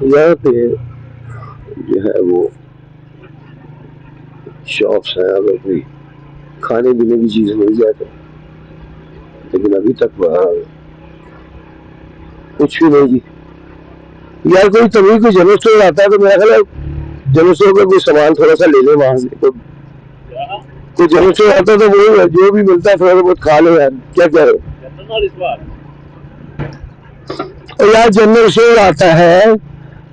यहाँ पे जो है वो शॉप्स हैं, अगर कोई खाने पीने की चीज मिल जाए तो, लेकिन अभी तक वहाँ कुछ भी नहीं जी। यार कोई तभी कोई जनरल स्टोर आता है तो मेरा ख्याल है जनरल स्टोर का कोई सामान थोड़ा सा ले ले वहां से, कोई जनरल स्टोर आता है तो वो जो भी मिलता है थोड़ा बहुत खा लो यार, क्या कह रहे हो। और यार जनरल स्टोर आता है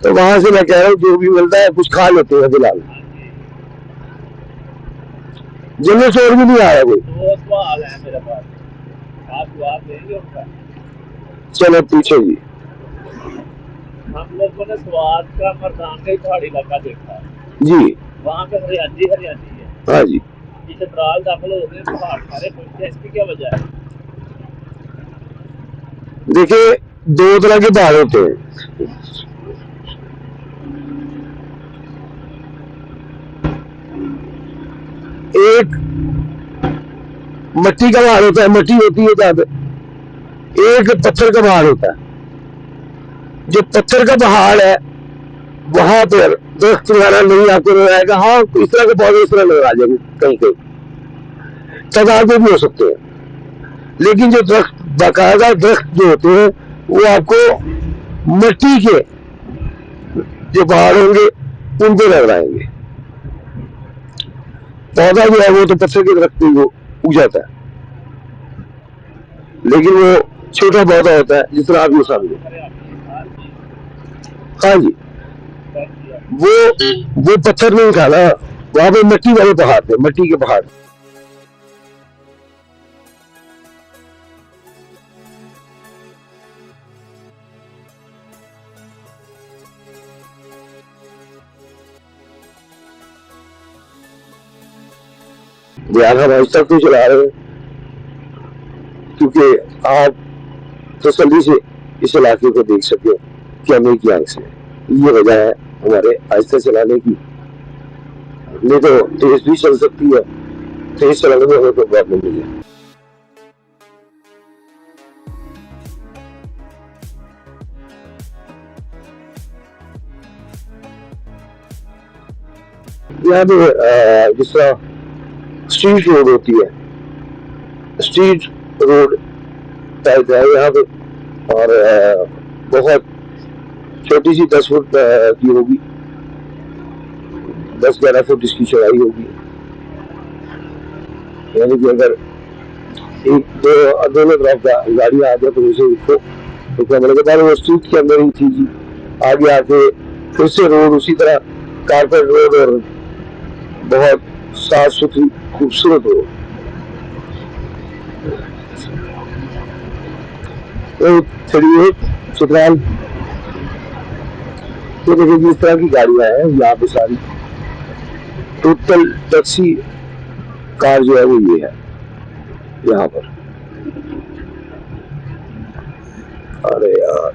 तो वहां से मैं कह रहा हूँ जो भी मिलता है कुछ खा लेते हैं फिलहाल। जनरल स्टोर भी नहीं आया कोई। चलो पूछो जी। हम लोगों ने स्वाद का मरदान का पहाड़ी इलाका देखा जी, वहाँ पे हरियाली हरियाली है। हाँ जी। चित्राल दाखिल हो गए पहाड़ सारे पहुंचे, इसकी क्या वजह है। देखिए दो तरह के पहाड़ होते हैं, एक मट्टी का पहाड़ होता है, मट्टी होती है जहाँ पे, एक पत्थर का पहाड़ होता है। जो पत्थर का पहाड़ है वहां पर दरख्त वगैरह नहीं आपको नजर आएगा, हाँ इस तरह के पौधे इस तरह नजर आ जाएंगे कहीं कहीं, तादाद में भी हो सकते हैं, लेकिन जो दरख्त बाकायदा दरख्त जो होते हैं वो आपको मट्टी के जो पहाड़ होंगे उन पे नजर आएंगे। पौधा जो है वो तो पत्थर के दरख्त पे वो उग जाता है, लेकिन वो छोटा पौधा होता है जिस तरह आप ये समझे। हाँ जी, वो पत्थर नहीं था ना, वहां पे मिट्टी वाले पहाड़ थे, मिट्टी के पहाड़। ध्यान हम आज तक तो चला रहे हैं क्योंकि आप तसल्ली से इस इलाके को देख सके कैमरे की आंख से, ये वजह है हमारे आहिस्ता चलाने की। नहीं तो तेज भी चल सकती है, तेज चलाने में हमें कोई प्रॉब्लम नहीं है। यहाँ पे जिस तरह स्ट्रीट रोड होती है, स्ट्रीट रोड टाइप है यहाँ पे, और बहुत छोटी सी 10 फुट की होगी, 10-11 फुट इसकी चौड़ाई होगी। यानी कि अगर एक दोनों तरफ का गाड़ी आ जाए तो उसे उसको तो कैमरे के बाद वो स्ट्रीट के अंदर ही थी जी, आगे आके फिर से रोड उसी तरह कारपेट रोड और बहुत साफ सुथरी खूबसूरत रोड। तो 38 चित्राल, तो देखिए जिस तरह की गाड़ियां हैं यहाँ पे सारी, टोटल टैक्सी कार जो है वो ये है यहाँ पर। अरे यार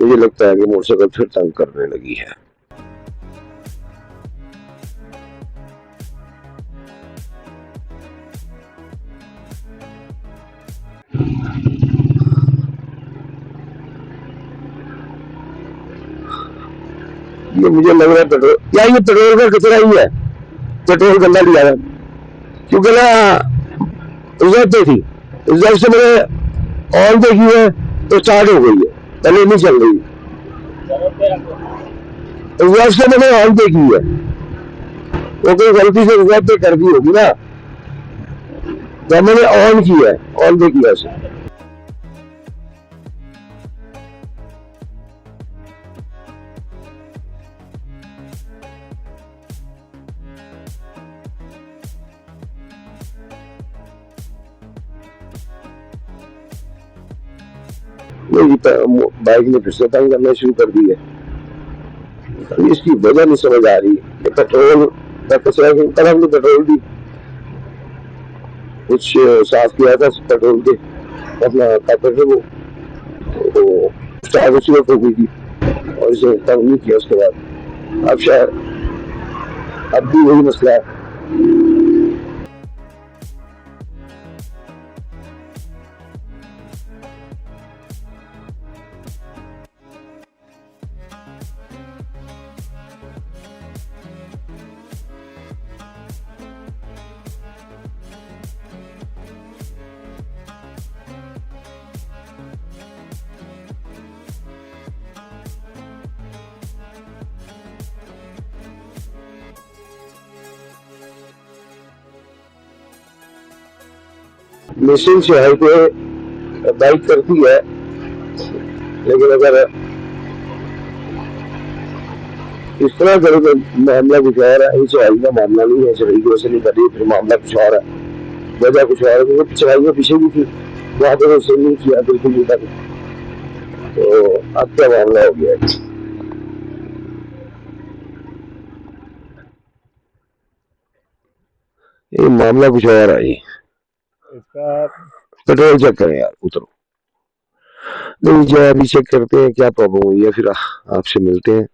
मुझे लगता है कि मोटरसाइकिल फिर तंग करने लगी है। ये मुझे लग रहा है पेट्रोल, या ये पेट्रोल का कचरा ही है, पेट्रोल गंदा लिया है क्योंकि ना रिजर्व पे थी, रिजर्व से मैंने ऑन पे की है तो स्टार्ट हो गई है, पहले नहीं चल रही। रिजर्व से मैंने ऑन पे की है, वो कोई गलती से रिजर्व पे कर दी होगी ना, तो मैंने ऑन की है, ऑन पे किया उसे। बाइक ने फिर से तंग करना शुरू कर दी है, इसकी वजह नहीं समझ आ रही। पेट्रोल का कचरा कल हमने पेट्रोल भी कुछ साफ किया था, पेट्रोल के अपना कारपेट वो स्टार्ट उसी वक्त हो गई थी और इसे तंग नहीं किया उसके बाद। अब शायद अब भी वही मसला है। मिसिंग चढ़ाई पे बाइक करती है, लेकिन अगर इस तरह करो तो मामला कुछ और है। चढ़ाई का मामला नहीं है, चढ़ाई की वजह नहीं करी, फिर मामला कुछ और है, वजह कुछ और है। क्योंकि चढ़ाई में पीछे भी थी, वहां पर उसने नहीं किया बिल्कुल भी तक। तो अब क्या मामला हो गया? ये मामला कुछ और है जी। इसका पेट्रोल चेक करें यार, उतरो। नहीं, जो अभी चेक करते हैं क्या प्रॉब्लम हुई है, फिर आपसे मिलते हैं।